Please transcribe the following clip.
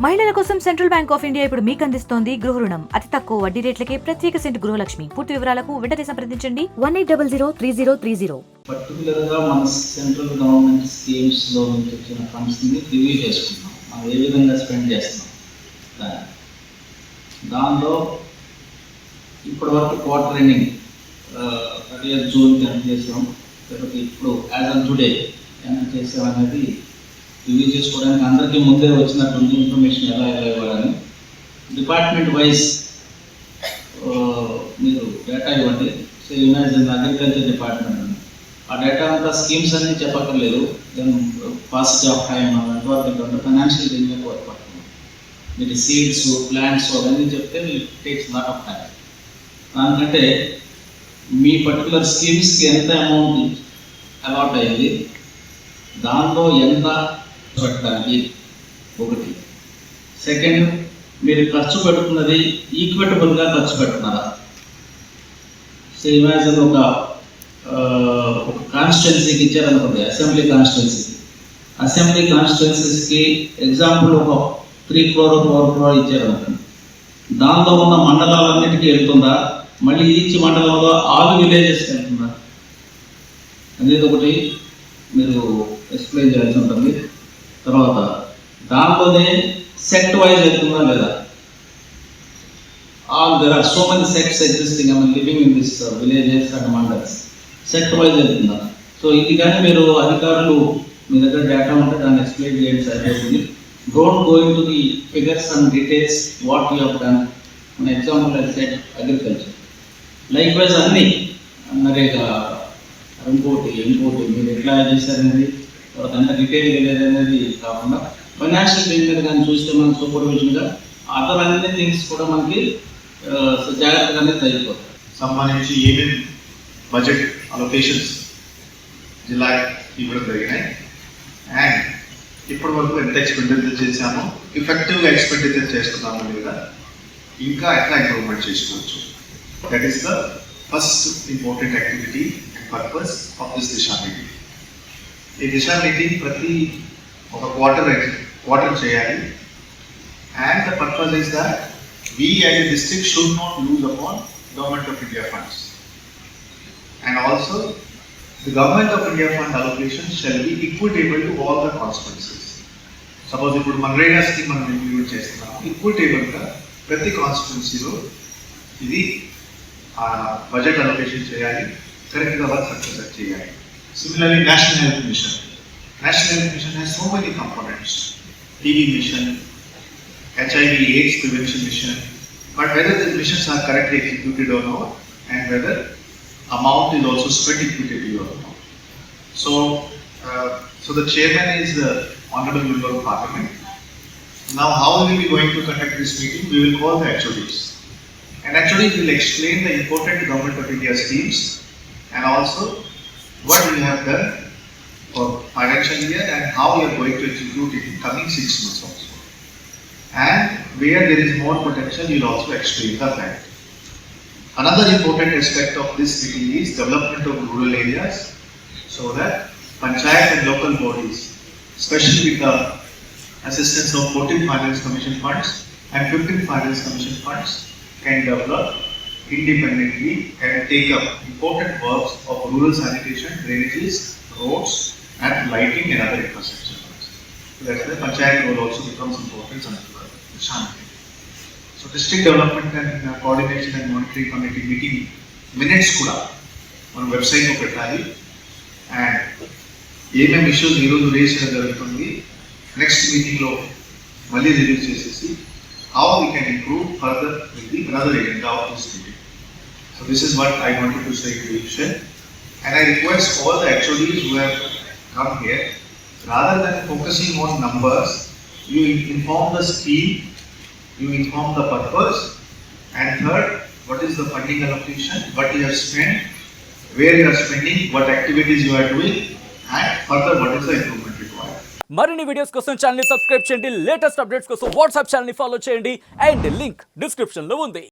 మహిళల కోసం central bank of India ఇప్పుడు మీకు అందిస్తోంది గృహ రుణం. అతి తక్కువ వడ్డీ రేట్లకే ప్రత్యేక సెంటు గృహలక్ష్మి. పూర్తి వివరాలకు వెంటనే సంప్రదించండి 18003030. పర్టికులర్ గా మన సెంట్రల్ గవర్నమెంట్ స్కీమ్స్ లో నుంచి వచ్చిన ఫండ్స్ ని రివ్యూ చేసుకుంటాం. మనం ఏ విధంగా స్పెండ్ చేస్తున్నాం దానిలో ఇప్పటి వరకు క్వార్టర్ ఎండింగ్ 30th June ఎంత చేసాం, లేకపోతే ఇప్పుడు యాజ్ ఆన్ టుడే ఎంత చేసాం అనేది రివ్యూ చేసుకోవడానికి అందరికీ ముందే వచ్చినటువంటి ఇన్ఫర్మేషన్ ఎలా ఇవ్వాలని డిపార్ట్మెంట్ వైజ్ మీరు డేటా ఇవ్వండి. సో ఇమాజిన్ అగ్రికల్చర్ డిపార్ట్మెంట్ ఉంది, ఆ డేటా అంతా స్కీమ్స్ అన్నీ చెప్పక్కర్లేదు. దెన్ పాసిటీ ఆఫ్ టైం అంతవరకు ఫైనాన్షియల్ రివ్యూ వర్క్ పడుతుంది. మీరు సీడ్స్ ప్లాంట్స్ అవన్నీ చెప్తే టేక్స్ లాట్ ఆఫ్ టైం. దానికంటే మీ పర్టికులర్ స్కీమ్స్కి ఎంత అమౌంట్ అలాట్ అయింది, దానిలో ఎంత పెట్టడానికి ఒకటి. సెకండ్, మీరు ఖర్చు పెట్టుకున్నది ఈక్విటబుల్గా ఖర్చు పెడుతున్నారా. సో ఇమాజిన్ ఒక కాన్స్టిట్యున్సీకి ఇచ్చారనుకోండి, అసెంబ్లీ కాన్స్టిట్యున్సీస్కి ఎగ్జాంపుల్ ఒక 3 crore 4 crore ఇచ్చారనుకోండి, దాంతో ఉన్న మండలాలన్నిటికీ వెళ్తుందా, మళ్ళీ ఈచ్ మండలంలో 6 విలేజెస్కి వెళ్తుందా అనేది ఒకటి మీరు ఎక్స్ప్లెయిన్ చేయాల్సి ఉంటుంది. తర్వాత దాంట్లోనే సెక్ట్ వైజ్ వెళ్తుందా లేదా, there are so many sects existing, I mean living in this villages and mandals, sect wise వెళ్తుందా. సో ఇది కానీ మీరు అధికారులు మీ దగ్గర డేటా ఉంటే దాన్ని ఎక్స్ప్లెయిన్ చేయండి సరిపోతుంది. Don't go into the figures and details what you have done. మన example I said agriculture, like wise అన్నీ నరేగా ఇంకోటి మీరు ఎట్లా చేశారనేది, తర్వాత ఎంత డీటెయిల్ వెళ్ళేది అనేది కాకుండా ఫైనాన్షియల్ రివ్యూ కానీ చూస్తే మనం సూపర్విజన్గా అదర్ అన్ని థింగ్స్ కూడా మనకి జాగ్రత్తగానే తగ్గిపోతాయి. సంబంధించి ఏమేమి బడ్జెట్ అలొకేషన్స్ జిల్లా ఇవ్వడం జరిగినాయి అండ్ ఇప్పటి వరకు ఎంత ఎక్స్పెండిచర్ చేశామో, ఎఫెక్టివ్గా ఎక్స్పెండిచర్ చేస్తున్నామో లేదా, ఇంకా ఎట్లా ఇంప్రూవ్మెంట్ చేసుకోవచ్చు. That is the first important activity and purpose of this Disha meeting. ఈ దిశా మీటింగ్ ప్రతి ఒక క్వార్టర్ చేయాలి. And the purpose is that we as a district should not lose upon Government of India funds, and also the Government of India fund allocation shall be equitable to all the constituencies. Suppose if Manrega scheme మనం implement చేస్తున్నాం, ఈక్విటబుల్గా ప్రతి కాన్స్టిట్యున్సీలో ఇది budget allocation చేయాలి, కరెక్ట్గా work success చేయాలి. Similarly, National Health Mission has so many components: TB mission, HIV/AIDS prevention mission, but whether the missions are correctly executed or not, and whether amount is also spread equitably or not. So the chairman is the Honorable Member of Parliament. Now, how we will be going to conduct this meeting? We will call the HODs, and HODs will explain the important Government of India schemes and also what we have done for financial year and how we are going to execute it in coming 6 months also. And where there is more potential, you will also explain the plan. Another important aspect of this meeting is development of rural areas, so that panchayat and local bodies, especially with the assistance of 14 Finance Commission funds and 15 Finance Commission funds, can develop independently and take up important works of rural sanitation, drainages, roads and lighting and other infrastructure. So that's why panchayat role also becomes important under the Shanti. So district development and coordination and monitoring committee meeting minutes kuda మన వెబ్సైట్లో పెట్టాలి. And ఏమేమి issues ఈరోజు race చేయడం జరుగుతుంది, next మీటింగ్లో మళ్ళీ review చేసేసి how we can improve further with the another agenda of this meeting. So this is what I wanted to say to you, and I request all the HODs who have come here, rather than focusing on numbers, you inform the scheme, you inform the purpose, and third, what is the funding allocation, what you have spent, where you are spending, what activities you are doing, and further what is the improvement required. మరిన్ని videos కోసం channel ని subscribe చేయండి, latest updates కోసం WhatsApp channel ని follow చేయండి, and link description లో ఉంది.